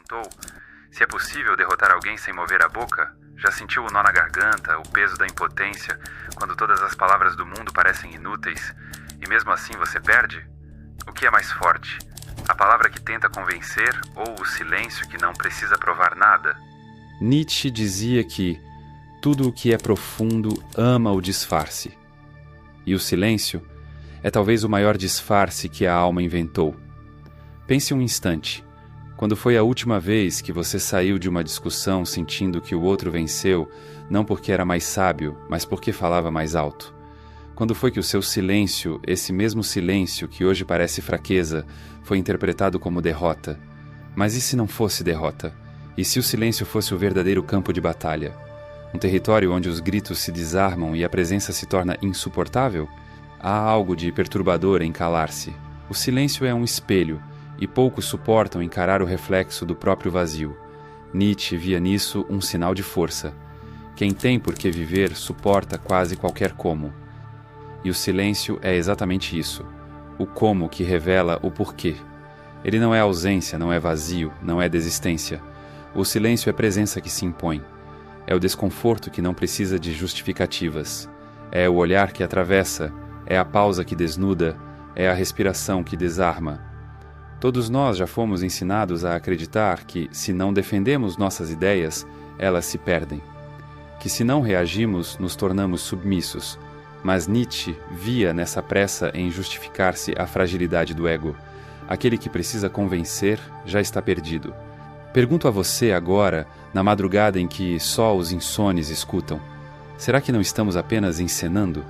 perguntou se é possível derrotar alguém sem mover a boca? Já sentiu o nó na garganta, o peso da impotência, quando todas as palavras do mundo parecem inúteis, e mesmo assim você perde? O que é mais forte? A palavra que tenta convencer ou o silêncio que não precisa provar nada? Nietzsche dizia que tudo o que é profundo ama o disfarce. E o silêncio é talvez o maior disfarce que a alma inventou. Pense um instante. Quando foi a última vez que você saiu de uma discussão sentindo que o outro venceu, não porque era mais sábio, mas porque falava mais alto? Quando foi que o seu silêncio, esse mesmo silêncio que hoje parece fraqueza, foi interpretado como derrota? Mas e se não fosse derrota? E se o silêncio fosse o verdadeiro campo de batalha? Um território onde os gritos se desarmam e a presença se torna insuportável? Há algo de perturbador em calar-se. O silêncio é um espelho, e poucos suportam encarar o reflexo do próprio vazio. Nietzsche via nisso um sinal de força. Quem tem por que viver suporta quase qualquer como. E o silêncio é exatamente isso, o como que revela o porquê. Ele não é ausência, não é vazio, não é desistência. O silêncio é presença que se impõe. É o desconforto que não precisa de justificativas. É o olhar que atravessa, é a pausa que desnuda, é a respiração que desarma. Todos nós já fomos ensinados a acreditar que, se não defendemos nossas ideias, elas se perdem. Que se não reagimos, nos tornamos submissos. Mas Nietzsche via nessa pressa em justificar-se a fragilidade do ego. Aquele que precisa convencer já está perdido. Pergunto a você agora, na madrugada em que só os insones escutam, será que não estamos apenas encenando?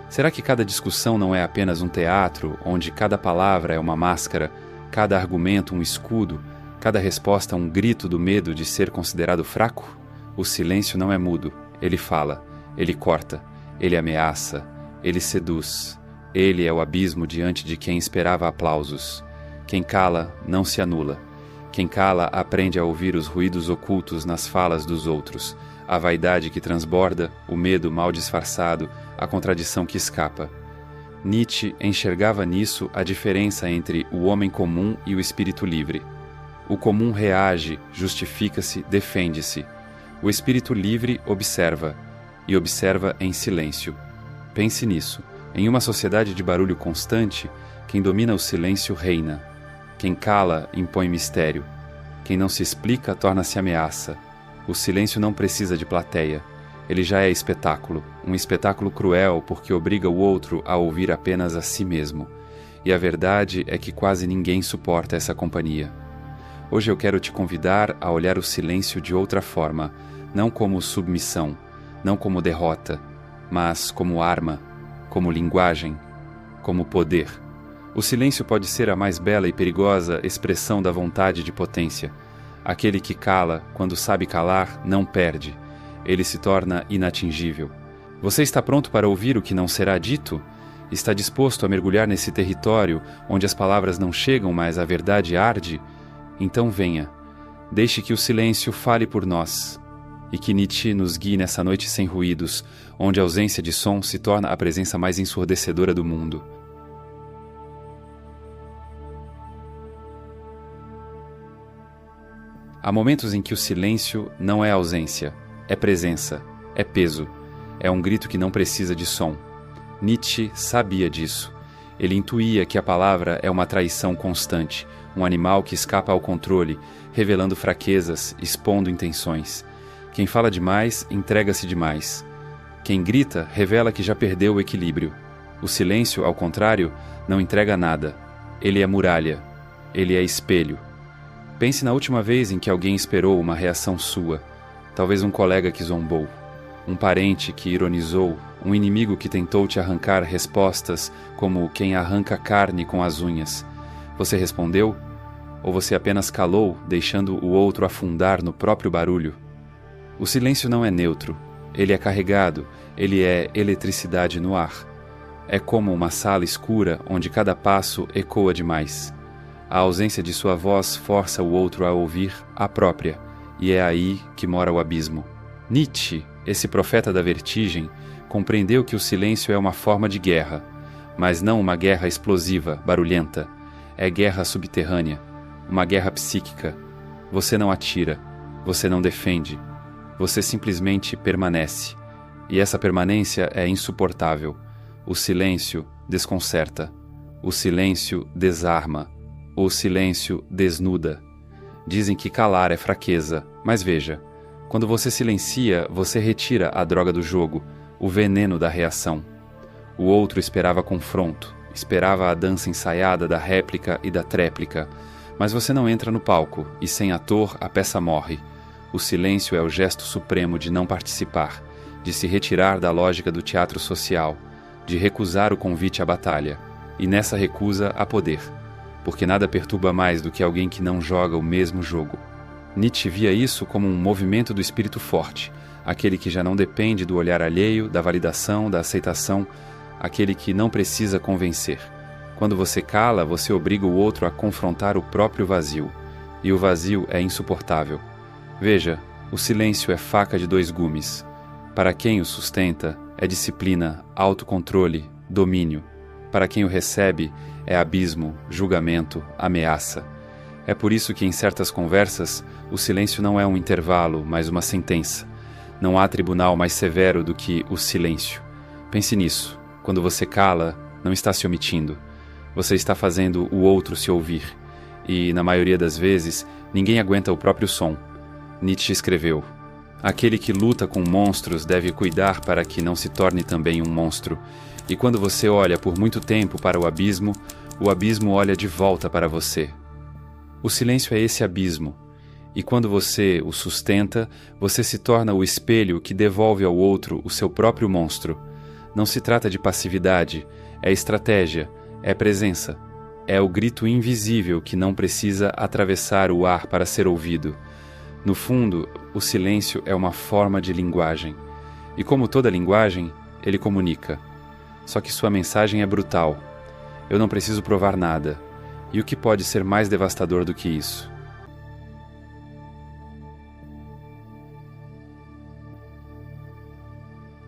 Será que cada discussão não é apenas um teatro, onde cada palavra é uma máscara, cada argumento um escudo, cada resposta um grito do medo de ser considerado fraco? O silêncio não é mudo, ele fala, ele corta, ele ameaça, ele seduz. Ele é o abismo diante de quem esperava aplausos. Quem cala não se anula. Quem cala aprende a ouvir os ruídos ocultos nas falas dos outros, a vaidade que transborda, o medo mal disfarçado, a contradição que escapa. Nietzsche enxergava nisso a diferença entre o homem comum e o espírito livre. O comum reage, justifica-se, defende-se. O espírito livre observa, e observa em silêncio. Pense nisso. Em uma sociedade de barulho constante, quem domina o silêncio reina. Quem cala impõe mistério. Quem não se explica torna-se ameaça. O silêncio não precisa de plateia. Ele já é espetáculo, um espetáculo cruel porque obriga o outro a ouvir apenas a si mesmo. E a verdade é que quase ninguém suporta essa companhia. Hoje eu quero te convidar a olhar o silêncio de outra forma, não como submissão, não como derrota, mas como arma, como linguagem, como poder. O silêncio pode ser a mais bela e perigosa expressão da vontade de potência. Aquele que cala, quando sabe calar, não perde. Ele se torna inatingível. Você está pronto para ouvir o que não será dito? Está disposto a mergulhar nesse território onde as palavras não chegam, mas a verdade arde? Então venha. Deixe que o silêncio fale por nós. E que Nietzsche nos guie nessa noite sem ruídos, onde a ausência de som se torna a presença mais ensurdecedora do mundo. Há momentos em que o silêncio não é ausência, é presença, é peso, é um grito que não precisa de som. Nietzsche sabia disso. Ele intuía que a palavra é uma traição constante, um animal que escapa ao controle, revelando fraquezas, expondo intenções. Quem fala demais, entrega-se demais. Quem grita, revela que já perdeu o equilíbrio. O silêncio, ao contrário, não entrega nada. Ele é muralha. Ele é espelho. Pense na última vez em que alguém esperou uma reação sua. Talvez um colega que zombou, um parente que ironizou, um inimigo que tentou te arrancar respostas como quem arranca carne com as unhas. Você respondeu? Ou você apenas calou, deixando o outro afundar no próprio barulho? O silêncio não é neutro. Ele é carregado, ele é eletricidade no ar. É como uma sala escura onde cada passo ecoa demais. A ausência de sua voz força o outro a ouvir a própria, e é aí que mora o abismo. Nietzsche, esse profeta da vertigem, compreendeu que o silêncio é uma forma de guerra, mas não uma guerra explosiva, barulhenta. É guerra subterrânea, uma guerra psíquica. Você não atira, você não defende, você simplesmente permanece. E essa permanência é insuportável. O silêncio desconcerta. O silêncio desarma. O silêncio desnuda. Dizem que calar é fraqueza, mas veja, quando você silencia, você retira a droga do jogo, o veneno da reação. O outro esperava confronto, esperava a dança ensaiada da réplica e da tréplica, mas você não entra no palco, e sem ator a peça morre. O silêncio é o gesto supremo de não participar, de se retirar da lógica do teatro social, de recusar o convite à batalha, e nessa recusa há poder, porque nada perturba mais do que alguém que não joga o mesmo jogo. Nietzsche via isso como um movimento do espírito forte, aquele que já não depende do olhar alheio, da validação, da aceitação, aquele que não precisa convencer. Quando você cala, você obriga o outro a confrontar o próprio vazio, e o vazio é insuportável. Veja, o silêncio é faca de dois gumes. Para quem o sustenta, é disciplina, autocontrole, domínio. Para quem o recebe, é abismo, julgamento, ameaça. É por isso que em certas conversas, o silêncio não é um intervalo, mas uma sentença. Não há tribunal mais severo do que o silêncio. Pense nisso. Quando você cala, não está se omitindo. Você está fazendo o outro se ouvir. E, na maioria das vezes, ninguém aguenta o próprio som. Nietzsche escreveu: aquele que luta com monstros deve cuidar para que não se torne também um monstro. E quando você olha por muito tempo para o abismo olha de volta para você. O silêncio é esse abismo. E quando você o sustenta, você se torna o espelho que devolve ao outro o seu próprio monstro. Não se trata de passividade, é estratégia, é presença. É o grito invisível que não precisa atravessar o ar para ser ouvido. No fundo, o silêncio é uma forma de linguagem. E como toda linguagem, ele comunica. Só que sua mensagem é brutal. Eu não preciso provar nada. E o que pode ser mais devastador do que isso?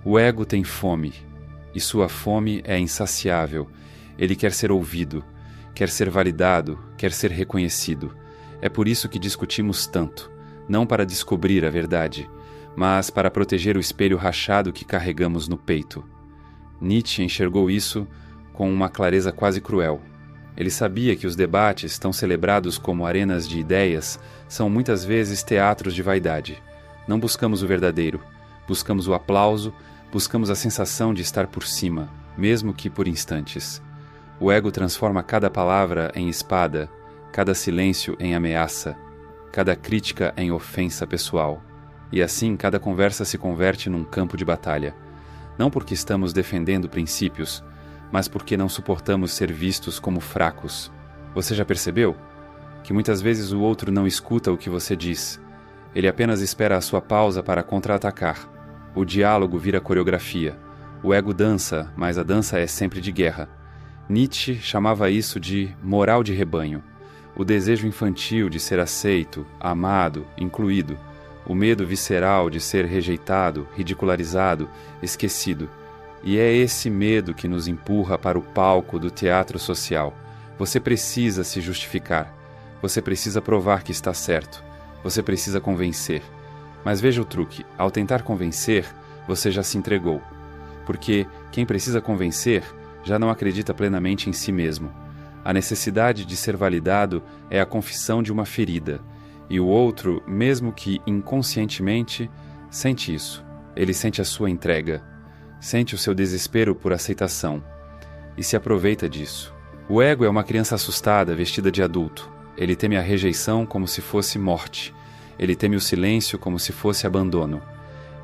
O ego tem fome, e sua fome é insaciável. Ele quer ser ouvido, quer ser validado, quer ser reconhecido. É por isso que discutimos tanto, não para descobrir a verdade, mas para proteger o espelho rachado que carregamos no peito. Nietzsche enxergou isso com uma clareza quase cruel. Ele sabia que os debates, tão celebrados como arenas de ideias, são muitas vezes teatros de vaidade. Não buscamos o verdadeiro, buscamos o aplauso, buscamos a sensação de estar por cima, mesmo que por instantes. O ego transforma cada palavra em espada, cada silêncio em ameaça, cada crítica em ofensa pessoal. E assim cada conversa se converte num campo de batalha. Não porque estamos defendendo princípios, mas porque não suportamos ser vistos como fracos. Você já percebeu? Que muitas vezes o outro não escuta o que você diz. Ele apenas espera a sua pausa para contra-atacar. O diálogo vira coreografia. O ego dança, mas a dança é sempre de guerra. Nietzsche chamava isso de moral de rebanho. O desejo infantil de ser aceito, amado, incluído. O medo visceral de ser rejeitado, ridicularizado, esquecido. E é esse medo que nos empurra para o palco do teatro social. Você precisa se justificar. Você precisa provar que está certo. Você precisa convencer. Mas veja o truque. Ao tentar convencer, você já se entregou. Porque quem precisa convencer já não acredita plenamente em si mesmo. A necessidade de ser validado é a confissão de uma ferida. E o outro, mesmo que inconscientemente, sente isso. Ele sente a sua entrega. Sente o seu desespero por aceitação e se aproveita disso. O ego é uma criança assustada vestida de adulto. Ele teme a rejeição como se fosse morte. Ele teme o silêncio como se fosse abandono.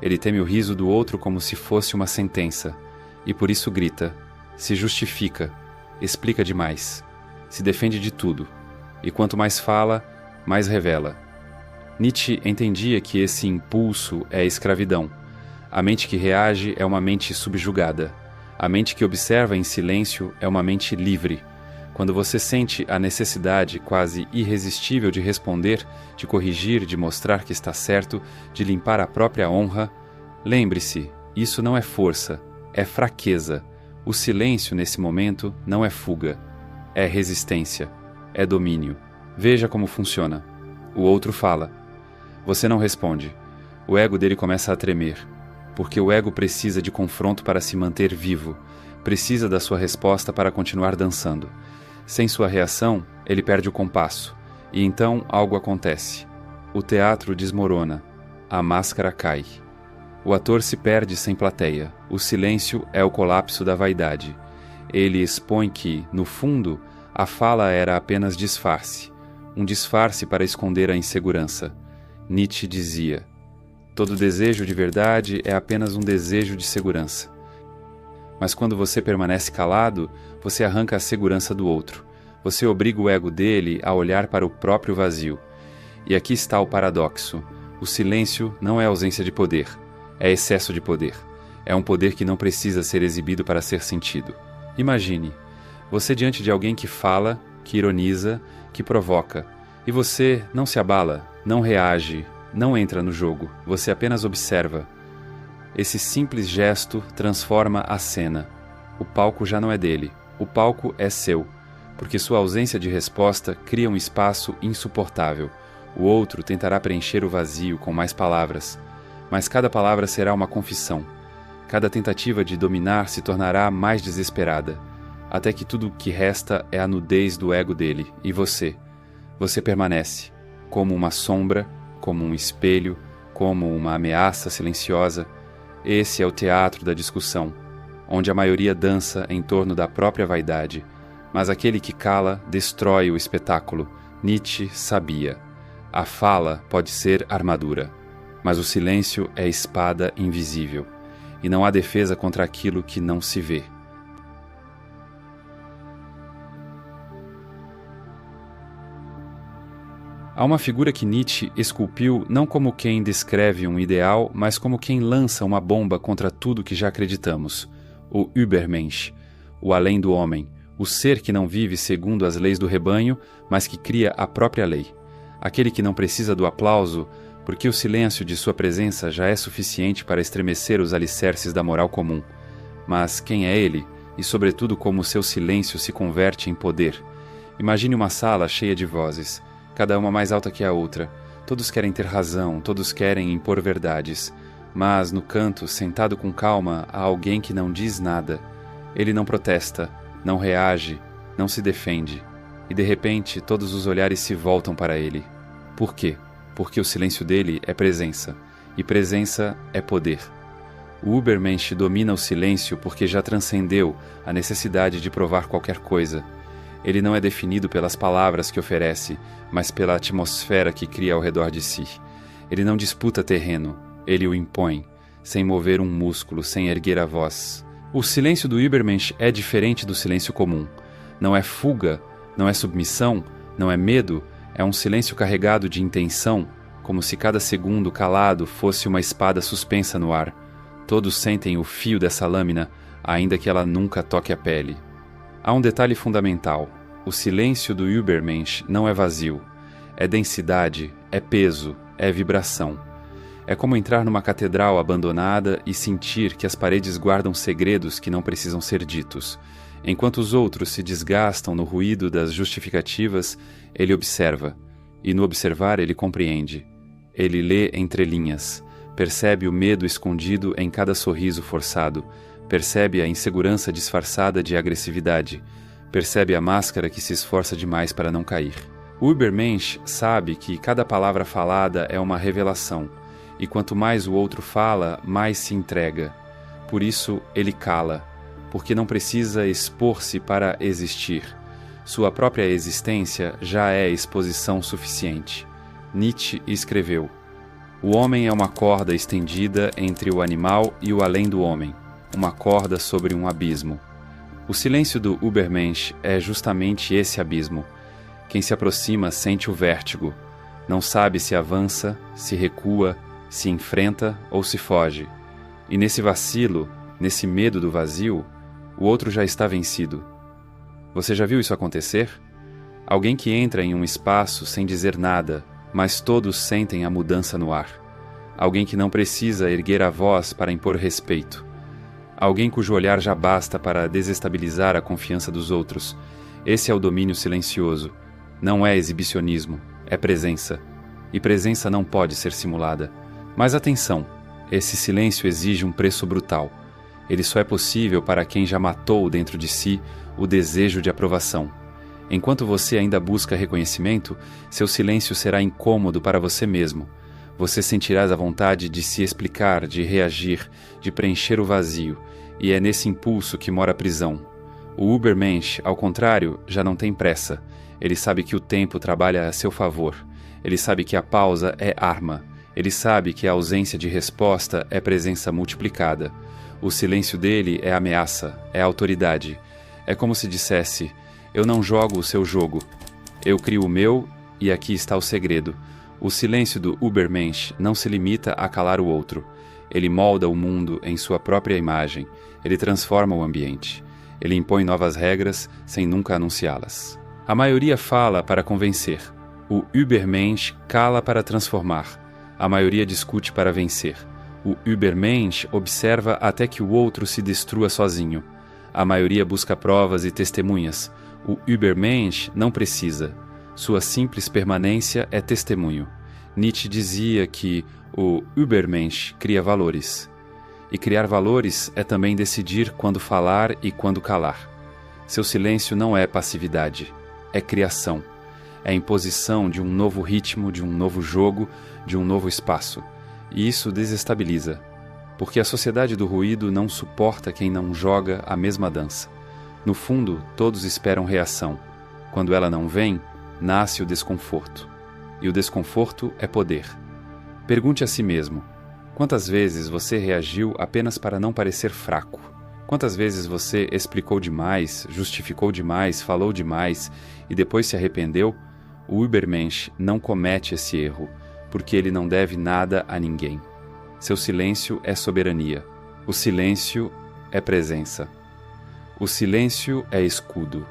Ele teme o riso do outro como se fosse uma sentença. E por isso grita, se justifica, explica demais, se defende de tudo. E quanto mais fala, mais revela. Nietzsche entendia que esse impulso é escravidão. A mente que reage é uma mente subjugada. A mente que observa em silêncio é uma mente livre. Quando você sente a necessidade quase irresistível de responder, de corrigir, de mostrar que está certo, de limpar a própria honra, lembre-se, isso não é força, é fraqueza. O silêncio nesse momento não é fuga, é resistência, é domínio. Veja como funciona. O outro fala. Você não responde. O ego dele começa a tremer, porque o ego precisa de confronto para se manter vivo, precisa da sua resposta para continuar dançando. Sem sua reação, ele perde o compasso, e então algo acontece. O teatro desmorona, a máscara cai. O ator se perde sem plateia, o silêncio é o colapso da vaidade. Ele expõe que, no fundo, a fala era apenas disfarce, um disfarce para esconder a insegurança. Nietzsche dizia: todo desejo de verdade é apenas um desejo de segurança. Mas quando você permanece calado, você arranca a segurança do outro. Você obriga o ego dele a olhar para o próprio vazio. E aqui está o paradoxo. O silêncio não é ausência de poder, é excesso de poder. É um poder que não precisa ser exibido para ser sentido. Imagine, você diante de alguém que fala, que ironiza, que provoca, e você não se abala, não reage, não entra no jogo, você apenas observa. Esse simples gesto transforma a cena. O palco já não é dele, o palco é seu, porque sua ausência de resposta cria um espaço insuportável. O outro tentará preencher o vazio com mais palavras, mas cada palavra será uma confissão. Cada tentativa de dominar se tornará mais desesperada, até que tudo o que resta é a nudez do ego dele, e você. Você permanece, como uma sombra, como um espelho, como uma ameaça silenciosa. Esse é o teatro da discussão, onde a maioria dança em torno da própria vaidade, mas aquele que cala destrói o espetáculo. Nietzsche sabia. A fala pode ser armadura, mas o silêncio é espada invisível, e não há defesa contra aquilo que não se vê. Há uma figura que Nietzsche esculpiu não como quem descreve um ideal, mas como quem lança uma bomba contra tudo que já acreditamos. O Übermensch, o além do homem, o ser que não vive segundo as leis do rebanho, mas que cria a própria lei. Aquele que não precisa do aplauso, porque o silêncio de sua presença já é suficiente para estremecer os alicerces da moral comum. Mas quem é ele, e sobretudo como seu silêncio se converte em poder? Imagine uma sala cheia de vozes, cada uma mais alta que a outra. Todos querem ter razão, todos querem impor verdades. Mas, no canto, sentado com calma, há alguém que não diz nada. Ele não protesta, não reage, não se defende. E, de repente, todos os olhares se voltam para ele. Por quê? Porque o silêncio dele é presença. E presença é poder. O Übermensch domina o silêncio porque já transcendeu a necessidade de provar qualquer coisa. Ele não é definido pelas palavras que oferece, mas pela atmosfera que cria ao redor de si. Ele não disputa terreno, ele o impõe, sem mover um músculo, sem erguer a voz. O silêncio do Übermensch é diferente do silêncio comum. Não é fuga, não é submissão, não é medo, é um silêncio carregado de intenção, como se cada segundo calado fosse uma espada suspensa no ar. Todos sentem o fio dessa lâmina, ainda que ela nunca toque a pele. Há um detalhe fundamental. O silêncio do Übermensch não é vazio. É densidade, é peso, é vibração. É como entrar numa catedral abandonada e sentir que as paredes guardam segredos que não precisam ser ditos. Enquanto os outros se desgastam no ruído das justificativas, ele observa. E no observar ele compreende. Ele lê entre linhas. Percebe o medo escondido em cada sorriso forçado. Percebe a insegurança disfarçada de agressividade. Percebe a máscara que se esforça demais para não cair. O Übermensch sabe que cada palavra falada é uma revelação, e quanto mais o outro fala, mais se entrega. Por isso ele cala, porque não precisa expor-se para existir. Sua própria existência já é exposição suficiente. Nietzsche escreveu: o homem é uma corda estendida entre o animal e o além do homem. Uma corda sobre um abismo. O silêncio do Übermensch é justamente esse abismo. Quem se aproxima sente o vértigo. Não sabe se avança, se recua, se enfrenta ou se foge. E nesse vacilo, nesse medo do vazio, o outro já está vencido. Você já viu isso acontecer? Alguém que entra em um espaço sem dizer nada, mas todos sentem a mudança no ar. Alguém que não precisa erguer a voz para impor respeito. Alguém cujo olhar já basta para desestabilizar a confiança dos outros. Esse é o domínio silencioso. Não é exibicionismo, é presença. e presença não pode ser simulada. Mas atenção, esse silêncio exige um preço brutal. Ele só é possível para quem já matou dentro de si o desejo de aprovação. Enquanto você ainda busca reconhecimento, seu silêncio será incômodo para você mesmo. Você sentirá a vontade de se explicar, de reagir, de preencher o vazio, e é nesse impulso que mora a prisão. O Übermensch, ao contrário, já não tem pressa. Ele sabe que o tempo trabalha a seu favor. Ele sabe que a pausa é arma. Ele sabe que a ausência de resposta é presença multiplicada. O silêncio dele é ameaça, é autoridade. É como se dissesse: eu não jogo o seu jogo. Eu crio o meu e aqui está o segredo. O silêncio do Übermensch não se limita a calar o outro. Ele molda o mundo em sua própria imagem. Ele transforma o ambiente. Ele impõe novas regras sem nunca anunciá-las. A maioria fala para convencer. O Übermensch cala para transformar. A maioria discute para vencer. O Übermensch observa até que o outro se destrua sozinho. A maioria busca provas e testemunhas. O Übermensch não precisa. Sua simples permanência é testemunho. Nietzsche dizia que o Übermensch cria valores. E criar valores é também decidir quando falar e quando calar. Seu silêncio não é passividade, é criação. É a imposição de um novo ritmo, de um novo jogo, de um novo espaço. E isso desestabiliza, porque a sociedade do ruído não suporta quem não joga a mesma dança. No fundo, todos esperam reação. Quando ela não vem, nasce o desconforto. E o desconforto é poder. Pergunte a si mesmo: quantas vezes você reagiu apenas para não parecer fraco? Quantas vezes você explicou demais, justificou demais, falou demais e depois se arrependeu? O Übermensch não comete esse erro, porque ele não deve nada a ninguém. Seu silêncio é soberania. O silêncio é presença. O silêncio é escudo.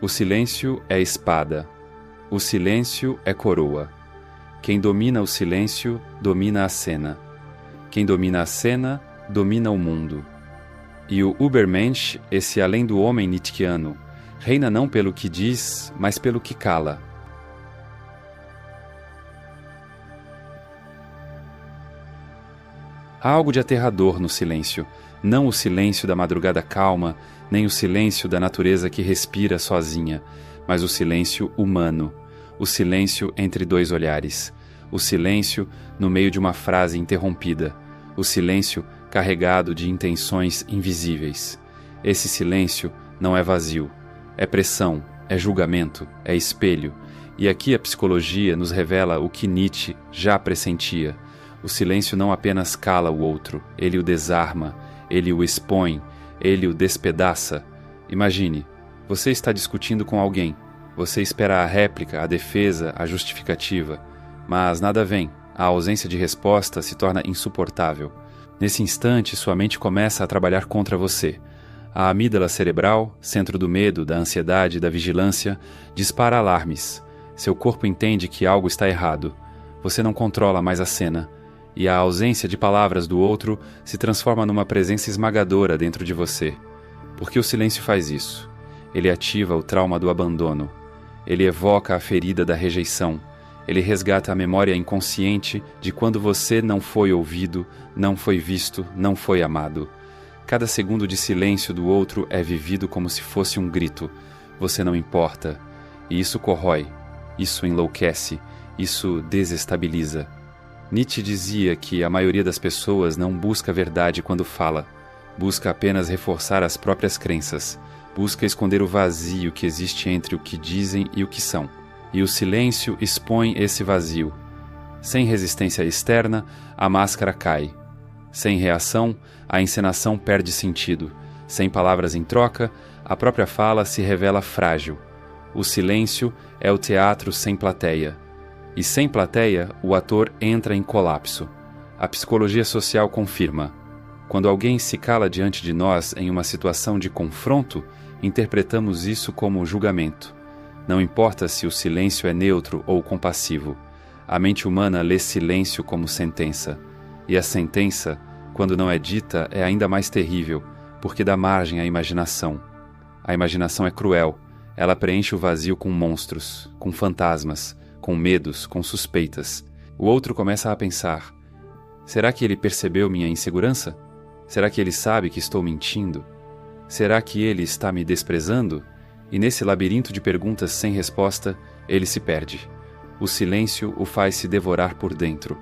O silêncio é espada. O silêncio é coroa. Quem domina o silêncio, domina a cena. Quem domina a cena, domina o mundo. E o Übermensch, esse além do homem nietzschiano, reina não pelo que diz, mas pelo que cala. Há algo de aterrador no silêncio, não o silêncio da madrugada calma, nem o silêncio da natureza que respira sozinha, mas o silêncio humano, o silêncio entre dois olhares, o silêncio no meio de uma frase interrompida, o silêncio carregado de intenções invisíveis. Esse silêncio não é vazio, é pressão, é julgamento, é espelho, e aqui a psicologia nos revela o que Nietzsche já pressentia. O silêncio não apenas cala o outro, ele o desarma, ele o expõe, ele o despedaça. Imagine, você está discutindo com alguém, você espera a réplica, a defesa, a justificativa, mas nada vem, a ausência de resposta se torna insuportável. Nesse instante, sua mente começa a trabalhar contra você. A amígdala cerebral, centro do medo, da ansiedade, da vigilância, dispara alarmes. Seu corpo entende que algo está errado. Você não controla mais a cena. E a ausência de palavras do outro se transforma numa presença esmagadora dentro de você. Porque o silêncio faz isso. Ele ativa o trauma do abandono. Ele evoca a ferida da rejeição. Ele resgata a memória inconsciente de quando você não foi ouvido, não foi visto, não foi amado. Cada segundo de silêncio do outro é vivido como se fosse um grito. Você não importa. E isso corrói. Isso enlouquece. Isso desestabiliza. Nietzsche dizia que a maioria das pessoas não busca a verdade quando fala. Busca apenas reforçar as próprias crenças. Busca esconder o vazio que existe entre o que dizem e o que são. E o silêncio expõe esse vazio. Sem resistência externa, a máscara cai. Sem reação, a encenação perde sentido. Sem palavras em troca, a própria fala se revela frágil. O silêncio é o teatro sem plateia. E sem plateia, o ator entra em colapso. A psicologia social confirma. Quando alguém se cala diante de nós em uma situação de confronto, interpretamos isso como julgamento. Não importa se o silêncio é neutro ou compassivo. A mente humana lê silêncio como sentença. E a sentença, quando não é dita, é ainda mais terrível, porque dá margem à imaginação. A imaginação é cruel. Ela preenche o vazio com monstros, com fantasmas, com medos, com suspeitas. O outro começa a pensar: será que ele percebeu minha insegurança? Será que ele sabe que estou mentindo? Será que ele está me desprezando? E nesse labirinto de perguntas sem resposta, ele se perde. O silêncio o faz se devorar por dentro.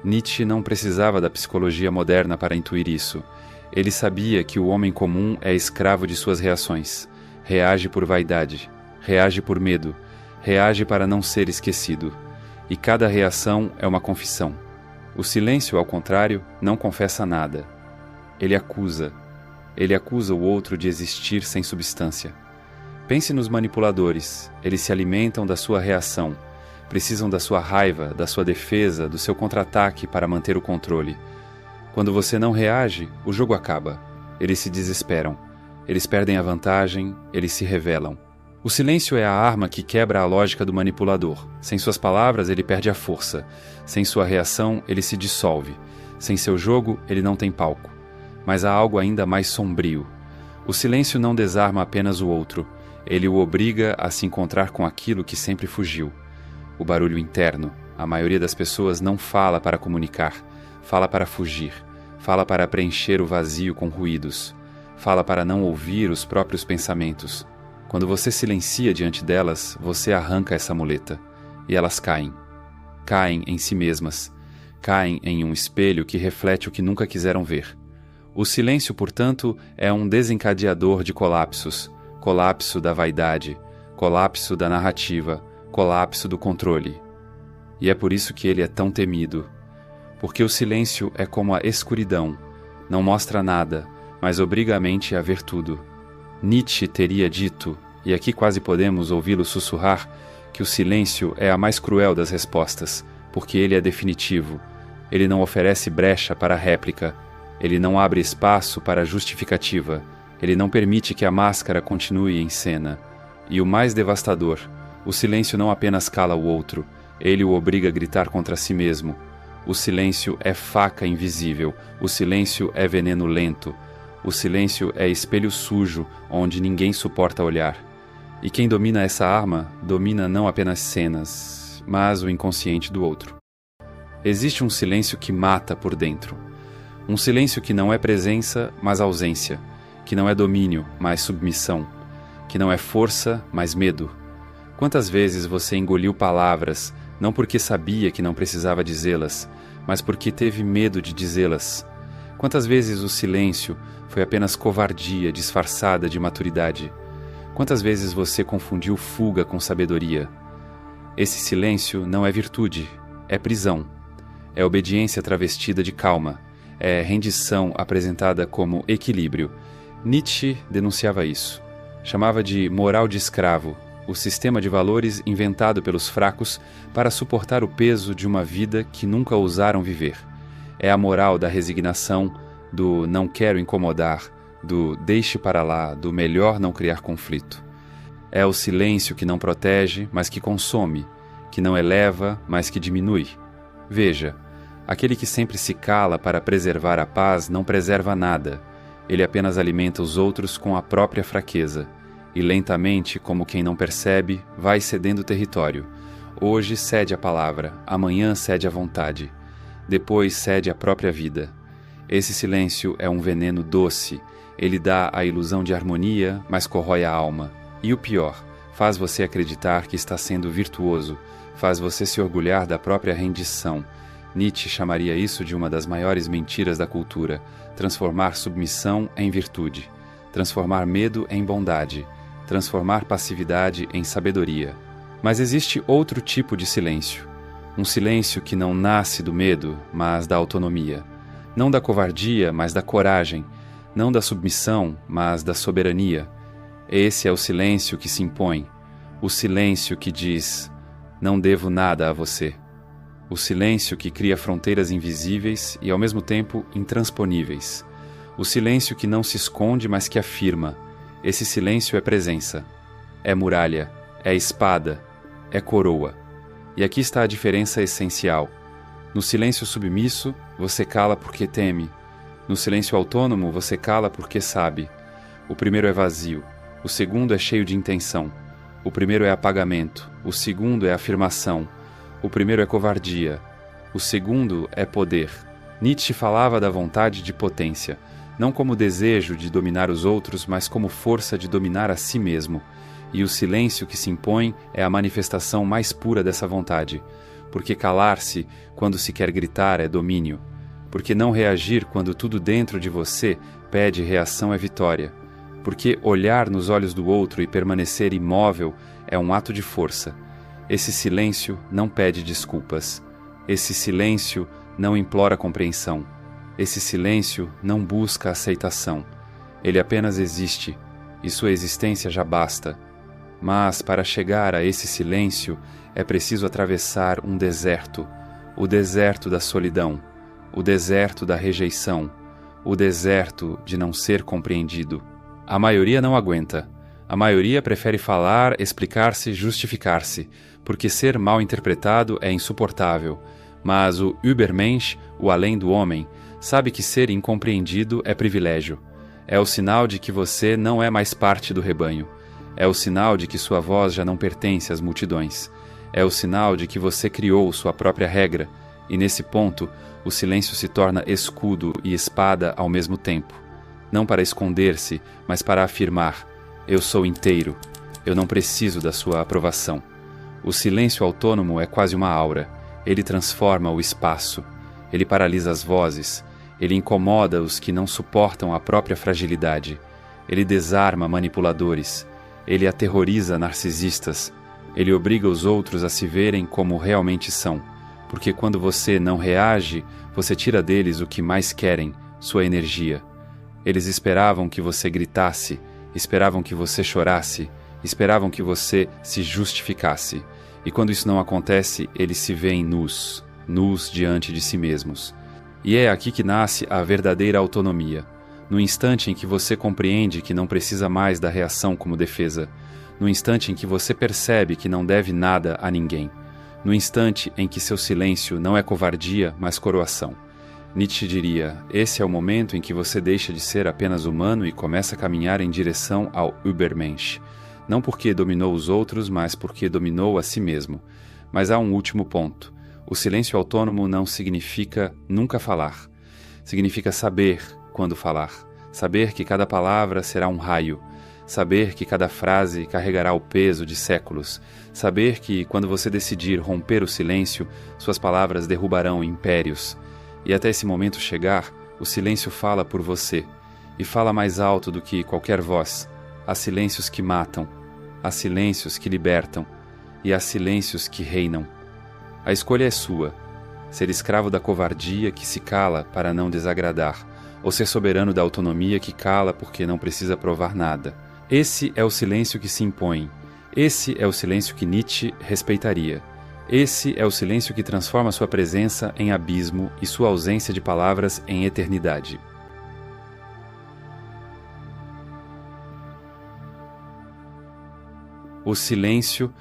Nietzsche não precisava da psicologia moderna para intuir isso. Ele sabia que o homem comum é escravo de suas reações. Reage por vaidade, reage por medo, reage para não ser esquecido. E cada reação é uma confissão. O silêncio, ao contrário, não confessa nada. Ele acusa. Ele acusa o outro de existir sem substância. Pense nos manipuladores. Eles se alimentam da sua reação. Precisam da sua raiva, da sua defesa, do seu contra-ataque para manter o controle. Quando você não reage, o jogo acaba. Eles se desesperam. Eles perdem a vantagem, eles se revelam. O silêncio é a arma que quebra a lógica do manipulador. Sem suas palavras, ele perde a força. Sem sua reação, ele se dissolve. Sem seu jogo, ele não tem palco. Mas há algo ainda mais sombrio. O silêncio não desarma apenas o outro. Ele o obriga a se encontrar com aquilo que sempre fugiu. O barulho interno. A maioria das pessoas não fala para comunicar. Fala para fugir. Fala para preencher o vazio com ruídos. Fala para não ouvir os próprios pensamentos. Quando você silencia diante delas, você arranca essa muleta. E elas caem. Caem em si mesmas. Caem em um espelho que reflete o que nunca quiseram ver. O silêncio, portanto, é um desencadeador de colapsos. Colapso da vaidade. Colapso da narrativa. Colapso do controle. E é por isso que ele é tão temido. Porque o silêncio é como a escuridão. Não mostra nada, mas obriga a mente a ver tudo. Nietzsche teria dito, e aqui quase podemos ouvi-lo sussurrar, que o silêncio é a mais cruel das respostas, porque ele é definitivo. Ele não oferece brecha para a réplica. Ele não abre espaço para a justificativa. Ele não permite que a máscara continue em cena. E o mais devastador, o silêncio não apenas cala o outro, ele o obriga a gritar contra si mesmo. O silêncio é faca invisível, o silêncio é veneno lento, o silêncio é espelho sujo onde ninguém suporta olhar. E quem domina essa arma, domina não apenas cenas, mas o inconsciente do outro. Existe um silêncio que mata por dentro. Um silêncio que não é presença, mas ausência, que não é domínio, mas submissão, que não é força, mas medo. Quantas vezes você engoliu palavras, não porque sabia que não precisava dizê-las, mas porque teve medo de dizê-las? Quantas vezes o silêncio foi apenas covardia disfarçada de maturidade? Quantas vezes você confundiu fuga com sabedoria? Esse silêncio não é virtude, é prisão. É obediência travestida de calma. É rendição apresentada como equilíbrio. Nietzsche denunciava isso. Chamava de moral de escravo, o sistema de valores inventado pelos fracos para suportar o peso de uma vida que nunca ousaram viver. É a moral da resignação, do não quero incomodar, do deixe para lá, do melhor não criar conflito. É o silêncio que não protege, mas que consome, que não eleva, mas que diminui. Veja, aquele que sempre se cala para preservar a paz não preserva nada. Ele apenas alimenta os outros com a própria fraqueza. E lentamente, como quem não percebe, vai cedendo território. Hoje cede a palavra, amanhã cede a vontade. Depois cede a própria vida. Esse silêncio é um veneno doce. Ele dá a ilusão de harmonia, mas corrói a alma. E o pior, faz você acreditar que está sendo virtuoso, faz você se orgulhar da própria rendição. Nietzsche chamaria isso de uma das maiores mentiras da cultura: transformar submissão em virtude, transformar medo em bondade, transformar passividade em sabedoria. Mas existe outro tipo de silêncio. Um silêncio que não nasce do medo, mas da autonomia. Não da covardia, mas da coragem. Não da submissão, mas da soberania. Esse é o silêncio que se impõe. O silêncio que diz: não devo nada a você. O silêncio que cria fronteiras invisíveis e, ao mesmo tempo, intransponíveis. O silêncio que não se esconde, mas que afirma. Esse silêncio é presença. É muralha. É espada. É coroa. E aqui está a diferença essencial. No silêncio submisso, você cala porque teme. No silêncio autônomo, você cala porque sabe. O primeiro é vazio. O segundo é cheio de intenção. O primeiro é apagamento. O segundo é afirmação. O primeiro é covardia. O segundo é poder. Nietzsche falava da vontade de potência, não como desejo de dominar os outros, mas como força de dominar a si mesmo. E o silêncio que se impõe é a manifestação mais pura dessa vontade, porque calar-se quando se quer gritar é domínio, porque não reagir quando tudo dentro de você pede reação é vitória, porque olhar nos olhos do outro e permanecer imóvel é um ato de força. Esse silêncio não pede desculpas. Esse silêncio não implora compreensão. Esse silêncio não busca aceitação. Ele apenas existe, e sua existência já basta. Mas, para chegar a esse silêncio, é preciso atravessar um deserto, o deserto da solidão, o deserto da rejeição, o deserto de não ser compreendido. A maioria não aguenta. A maioria prefere falar, explicar-se, justificar-se, porque ser mal interpretado é insuportável. Mas o Übermensch, o além do homem, sabe que ser incompreendido é privilégio. É o sinal de que você não é mais parte do rebanho. É o sinal de que sua voz já não pertence às multidões. É o sinal de que você criou sua própria regra, e nesse ponto, o silêncio se torna escudo e espada ao mesmo tempo. Não para esconder-se, mas para afirmar: eu sou inteiro, eu não preciso da sua aprovação. O silêncio autônomo é quase uma aura. Ele transforma o espaço, ele paralisa as vozes, ele incomoda os que não suportam a própria fragilidade, ele desarma manipuladores, ele aterroriza narcisistas, ele obriga os outros a se verem como realmente são, porque quando você não reage, você tira deles o que mais querem, sua energia. Eles esperavam que você gritasse, esperavam que você chorasse, esperavam que você se justificasse. E quando isso não acontece, eles se veem nus diante de si mesmos. E é aqui que nasce a verdadeira autonomia. No instante em que você compreende que não precisa mais da reação como defesa. No instante em que você percebe que não deve nada a ninguém. No instante em que seu silêncio não é covardia, mas coroação. Nietzsche diria: esse é o momento em que você deixa de ser apenas humano e começa a caminhar em direção ao Übermensch. Não porque dominou os outros, mas porque dominou a si mesmo. Mas há um último ponto. O silêncio autônomo não significa nunca falar. Significa saber quando falar. Saber que cada palavra será um raio. Saber que cada frase carregará o peso de séculos. Saber que, quando você decidir romper o silêncio, suas palavras derrubarão impérios. E até esse momento chegar, o silêncio fala por você. E fala mais alto do que qualquer voz. Há silêncios que matam. Há silêncios que libertam, e há silêncios que reinam. A escolha é sua: ser escravo da covardia que se cala para não desagradar, ou ser soberano da autonomia que cala porque não precisa provar nada. Esse é o silêncio que se impõe. Esse é o silêncio que Nietzsche respeitaria. Esse é o silêncio que transforma sua presença em abismo e sua ausência de palavras em eternidade. O silêncio,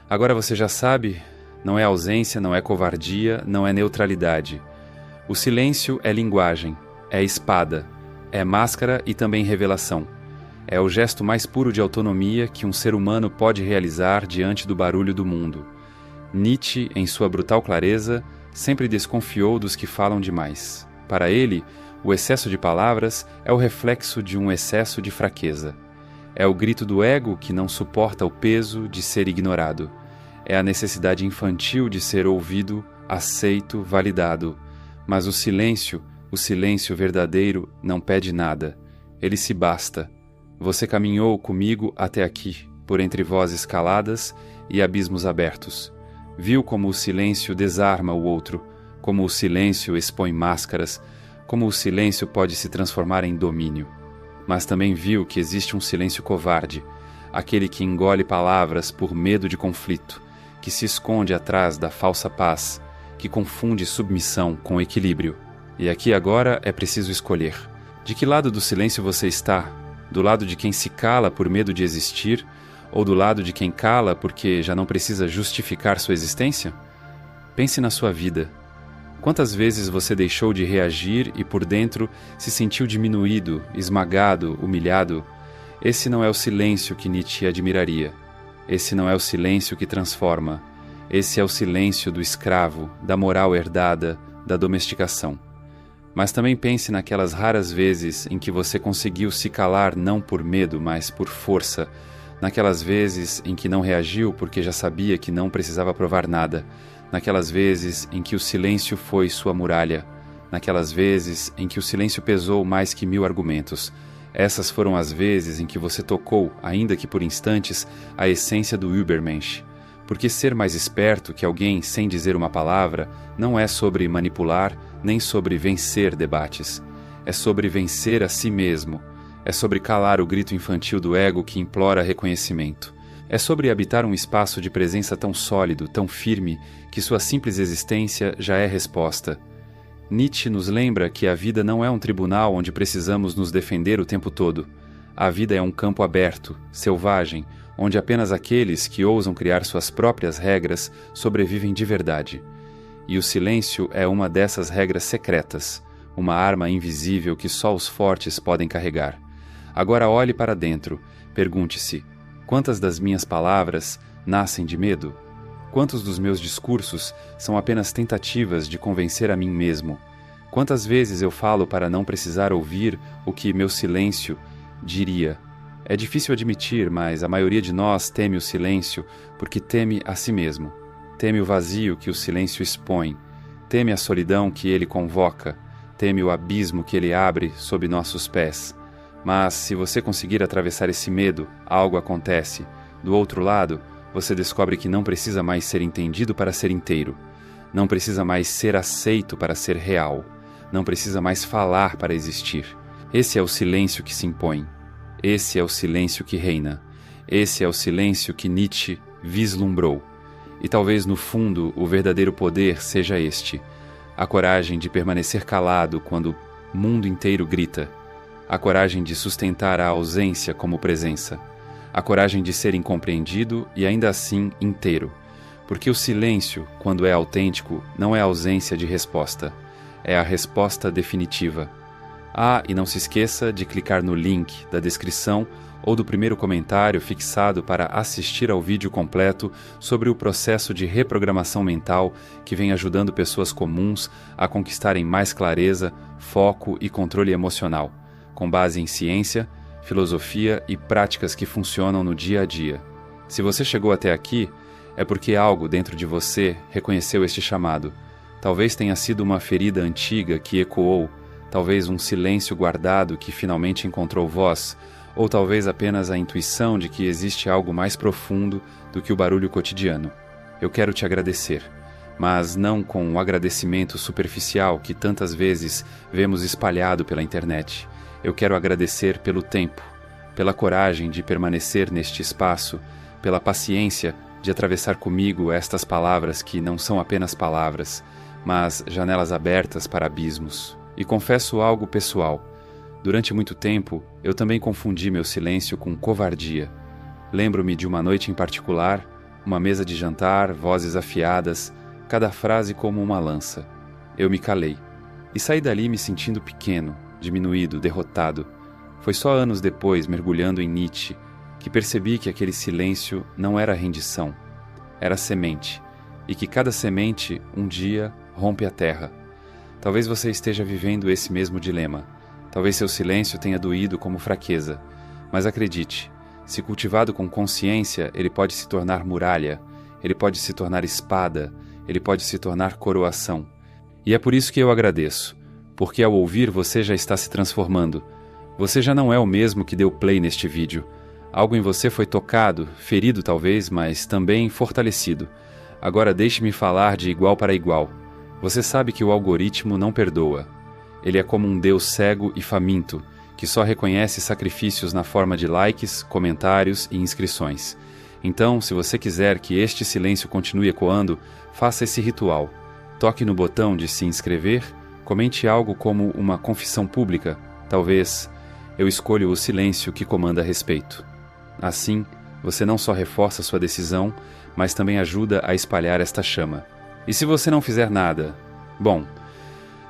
agora você já sabe, não é ausência, não é covardia, não é neutralidade. O silêncio é linguagem, é espada, é máscara e também revelação. É o gesto mais puro de autonomia que um ser humano pode realizar diante do barulho do mundo. Nietzsche, em sua brutal clareza, sempre desconfiou dos que falam demais. Para ele, o excesso de palavras é o reflexo de um excesso de fraqueza. É o grito do ego que não suporta o peso de ser ignorado. É a necessidade infantil de ser ouvido, aceito, validado. Mas o silêncio verdadeiro, não pede nada. Ele se basta. Você caminhou comigo até aqui, por entre vozes caladas e abismos abertos. Viu como o silêncio desarma o outro, como o silêncio expõe máscaras, como o silêncio pode se transformar em domínio. Mas também viu que existe um silêncio covarde, aquele que engole palavras por medo de conflito, que se esconde atrás da falsa paz, que confunde submissão com equilíbrio. E aqui agora é preciso escolher. De que lado do silêncio você está? Do lado de quem se cala por medo de existir, ou do lado de quem cala porque já não precisa justificar sua existência? Pense na sua vida. Quantas vezes você deixou de reagir e por dentro se sentiu diminuído, esmagado, humilhado? Esse não é o silêncio que Nietzsche admiraria. Esse não é o silêncio que transforma. Esse é o silêncio do escravo, da moral herdada, da domesticação. Mas também pense naquelas raras vezes em que você conseguiu se calar não por medo, mas por força. Naquelas vezes em que não reagiu porque já sabia que não precisava provar nada. Naquelas vezes em que o silêncio foi sua muralha. Naquelas vezes em que o silêncio pesou mais que 1000 argumentos. Essas foram as vezes em que você tocou, ainda que por instantes, a essência do Übermensch. Porque ser mais esperto que alguém sem dizer uma palavra não é sobre manipular, nem sobre vencer debates. É sobre vencer a si mesmo. É sobre calar o grito infantil do ego que implora reconhecimento. É sobre habitar um espaço de presença tão sólido, tão firme, que sua simples existência já é resposta. Nietzsche nos lembra que a vida não é um tribunal onde precisamos nos defender o tempo todo. A vida é um campo aberto, selvagem, onde apenas aqueles que ousam criar suas próprias regras sobrevivem de verdade. E o silêncio é uma dessas regras secretas, uma arma invisível que só os fortes podem carregar. Agora olhe para dentro, pergunte-se: quantas das minhas palavras nascem de medo? Quantos dos meus discursos são apenas tentativas de convencer a mim mesmo? Quantas vezes eu falo para não precisar ouvir o que meu silêncio diria? É difícil admitir, mas a maioria de nós teme o silêncio porque teme a si mesmo. Teme o vazio que o silêncio expõe. Teme a solidão que ele convoca. Teme o abismo que ele abre sob nossos pés. Mas, se você conseguir atravessar esse medo, algo acontece. Do outro lado, você descobre que não precisa mais ser entendido para ser inteiro. Não precisa mais ser aceito para ser real. Não precisa mais falar para existir. Esse é o silêncio que se impõe. Esse é o silêncio que reina. Esse é o silêncio que Nietzsche vislumbrou. E talvez no fundo o verdadeiro poder seja este: a coragem de permanecer calado quando o mundo inteiro grita. A coragem de sustentar a ausência como presença. A coragem de ser incompreendido e ainda assim inteiro. Porque o silêncio, quando é autêntico, não é ausência de resposta. É a resposta definitiva. E não se esqueça de clicar no link da descrição ou do primeiro comentário fixado para assistir ao vídeo completo sobre o processo de reprogramação mental que vem ajudando pessoas comuns a conquistarem mais clareza, foco e controle emocional, com base em ciência, filosofia e práticas que funcionam no dia a dia. Se você chegou até aqui, é porque algo dentro de você reconheceu este chamado. Talvez tenha sido uma ferida antiga que ecoou, talvez um silêncio guardado que finalmente encontrou voz, ou talvez apenas a intuição de que existe algo mais profundo do que o barulho cotidiano. Eu quero te agradecer, mas não com o agradecimento superficial que tantas vezes vemos espalhado pela internet. Eu quero agradecer pelo tempo, pela coragem de permanecer neste espaço, pela paciência de atravessar comigo estas palavras que não são apenas palavras, mas janelas abertas para abismos. E confesso algo pessoal. Durante muito tempo, eu também confundi meu silêncio com covardia. Lembro-me de uma noite em particular, uma mesa de jantar, vozes afiadas, cada frase como uma lança. Eu me calei. E saí dali me sentindo pequeno, diminuído, derrotado. Foi só anos depois, mergulhando em Nietzsche, que percebi que aquele silêncio não era rendição, era semente, e que cada semente, um dia, rompe a terra. Talvez você esteja vivendo esse mesmo dilema. Talvez seu silêncio tenha doído como fraqueza. Mas acredite, se cultivado com consciência, ele pode se tornar muralha, ele pode se tornar espada, ele pode se tornar coroação. E é por isso que eu agradeço, porque ao ouvir você já está se transformando. Você já não é o mesmo que deu play neste vídeo. Algo em você foi tocado, ferido talvez, mas também fortalecido. Agora deixe-me falar de igual para igual. Você sabe que o algoritmo não perdoa. Ele é como um Deus cego e faminto, que só reconhece sacrifícios na forma de likes, comentários e inscrições. Então, se você quiser que este silêncio continue ecoando, faça esse ritual. Toque no botão de se inscrever, comente algo como uma confissão pública. Talvez, eu escolho o silêncio que comanda a respeito. Assim, você não só reforça sua decisão, mas também ajuda a espalhar esta chama. E se você não fizer nada? Bom,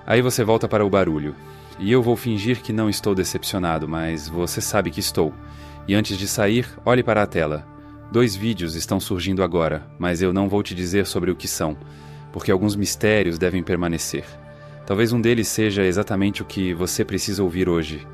aí você volta para o barulho. E eu vou fingir que não estou decepcionado, mas você sabe que estou. E antes de sair, olhe para a tela. 2 vídeos estão surgindo agora, mas eu não vou te dizer sobre o que são, porque alguns mistérios devem permanecer. Talvez um deles seja exatamente o que você precisa ouvir hoje,